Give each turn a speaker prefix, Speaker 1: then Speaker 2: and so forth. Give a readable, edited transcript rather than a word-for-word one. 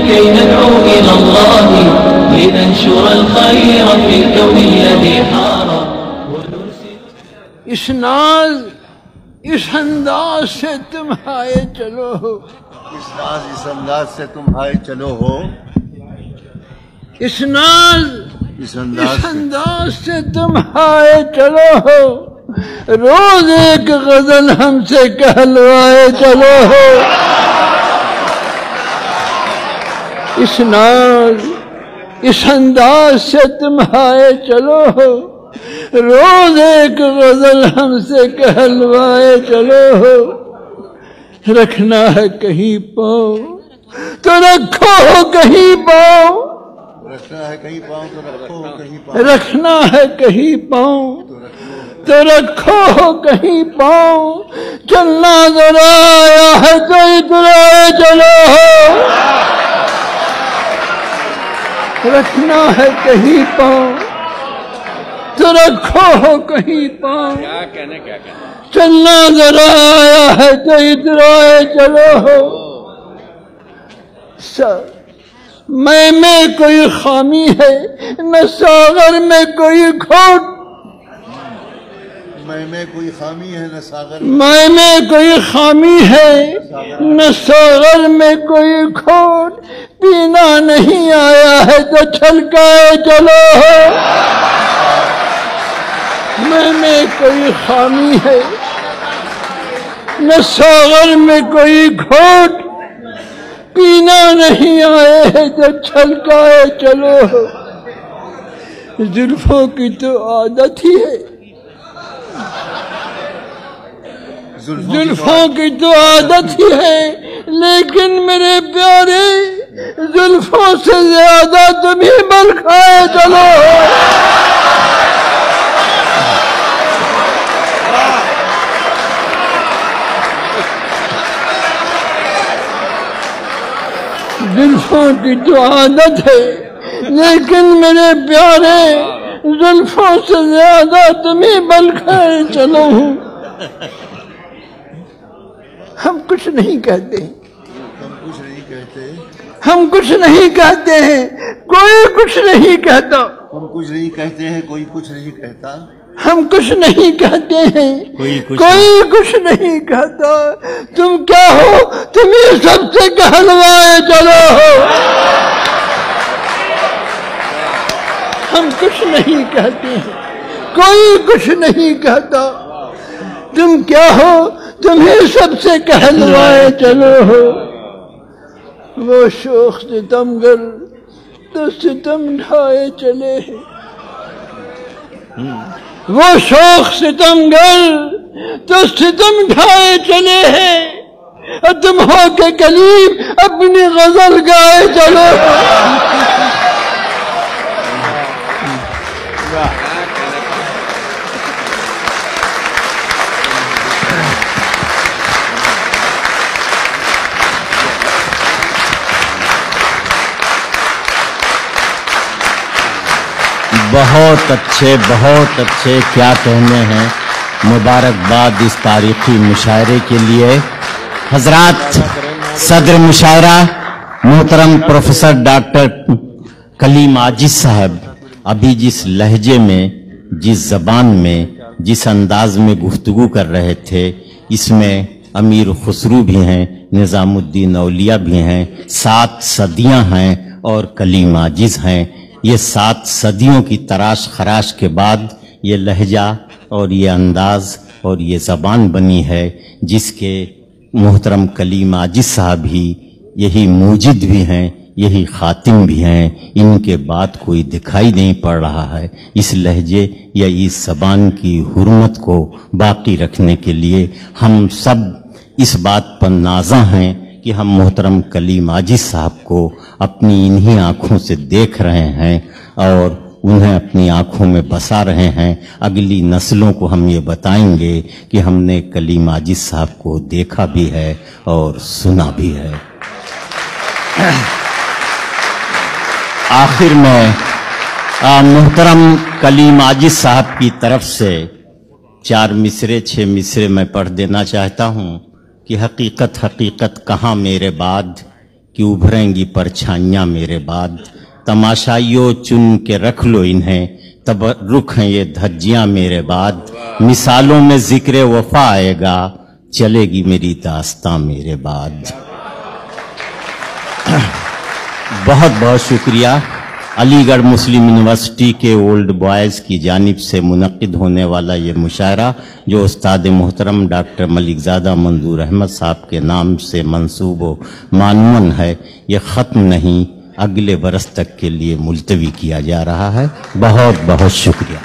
Speaker 1: كي ندعو إلى الله لننشر الخير في الكون الذي حار.
Speaker 2: اس ناز اس انداز سے تم آئے چلو ہو،
Speaker 3: اس ناز اس انداز سے تم آئے چلو ہو،
Speaker 2: اس ناز
Speaker 3: اس
Speaker 2: اس انداز سے تم آئے چلو ہو، روز ایک غزل ہم سے کہلوائے چلو ہو. اس ناز اس انداز سے تم آئے چلو ہو، روز ایک غزل ہم سے کہلوائے چلو ہو. رکھنا ہے کہیں پاؤں تو رکھو کہیں پاؤں،
Speaker 3: رکھنا ہے کہیں پاؤں تو رکھو کہیں پاؤں،
Speaker 2: رکھنا ہے کہیں پاؤں تو رکھو کہیں پاؤں. چلنا ذرا آیا ہے تو اترائے چلو ہو، رکھنا ہے کہیں پاؤں تو رکھو کہیں پاؤں. چلنا ذرا آیا ہے تو اترائے چلو ہو. میں کوئی خامی ہے نہ ساغر میں کوئی کھوٹ،
Speaker 3: میں کوئی خامی ہے نہ ساغر
Speaker 2: میں کوئی خامی ہے نہ ساغر میں کوئی کھوٹ. پینا نہیں آیا ہے تو چھلکائے چلو ہو. میں کوئی خامی ہے نہ ساغر میں کوئی گھوٹ، پینا نہیں آئے ہے تو چھلکائے چلو ہو. زلفوں کی تو عادت ہی ہے، زلفوں کی تو عادت ہی ہے، لیکن میرے پیارے زلفوں سے زیادہ تمہیں بل کھائے چلو ہو. زلفوں کی تو عادت ہے، لیکن میرے پیارے زلفوں سے زیادہ تمہیں بل کھائے چلو ہوں. ہم کچھ نہیں کہتے، ہم کچھ نہیں کہتے ہیں، کوئی کچھ نہیں کہتا.
Speaker 3: ہم کچھ نہیں کہتے ہیں، کوئی کچھ نہیں کہتا.
Speaker 2: ہم کچھ نہیں کہتے ہیں، کوئی کچھ نہیں کہتا. تم کیا ہو تمہیں سب سے کہلوائے چلو ہو. ہم کچھ نہیں کہتے ہیں، کوئی کچھ نہیں کہتا. تم کیا ہو تمہیں سب سے کہلوائے چلو ہو. وہ شوخ ستمگر تو ستم ڈھائے چلے ہیں، وہ شوخ ستمگر تو ستم ڈھائے چلے ہیں. تم ہو کے کلیم اپنی غزل گائے چلو.
Speaker 4: بہت اچھے کیا کہنے ہیں. مبارکباد اس تاریخی مشاعرے کے لیے. حضرات، صدر مشاعرہ محترم پروفیسر ڈاکٹر کلیم عاجز صاحب ابھی جس لہجے میں، جس زبان میں، جس انداز میں گفتگو کر رہے تھے، اس میں امیر خسرو بھی ہیں، نظام الدین اولیاء بھی ہیں، 7 صدیاں ہیں اور کلیم عاجز ہیں. یہ 7 صدیوں کی تراش خراش کے بعد یہ لہجہ اور یہ انداز اور یہ زبان بنی ہے، جس کے محترم کلیم عاجز صاحب ہی یہی موجد بھی ہیں، یہی خاتم بھی ہیں. ان کے بعد کوئی دکھائی نہیں پڑ رہا ہے. اس لہجے یا اس زبان کی حرمت کو باقی رکھنے کے لیے ہم سب اس بات پر نازاں ہیں کہ ہم محترم کلیم عاجز صاحب کو اپنی انہی آنکھوں سے دیکھ رہے ہیں اور انہیں اپنی آنکھوں میں بسا رہے ہیں. اگلی نسلوں کو ہم یہ بتائیں گے کہ ہم نے کلیم عاجز صاحب کو دیکھا بھی ہے اور سنا بھی ہے. آخر میں محترم کلیم عاجز صاحب کی طرف سے 4 مصرے 6 مصرے میں پڑھ دینا چاہتا ہوں کہ حقیقت کہاں میرے بعد کہ ابھریں گی پرچھائیاں میرے بعد، تماشائیوں چن کے رکھ لو انہیں، تب رخ ہیں یہ دھجیاں میرے بعد، مثالوں میں ذکر وفا آئے گا، چلے گی میری داستاں میرے بعد۔ بہت بہت شکریہ۔ علی گڑھ مسلم یونیورسٹی کے اولڈ بوائز کی جانب سے منعقد ہونے والا یہ مشاعرہ، جو استاد محترم ڈاکٹر ملک زادہ منظور احمد صاحب کے نام سے منسوب و معنون ہے، یہ ختم نہیں، اگلے برس تک کے لیے ملتوی کیا جا رہا ہے۔ بہت بہت شکریہ۔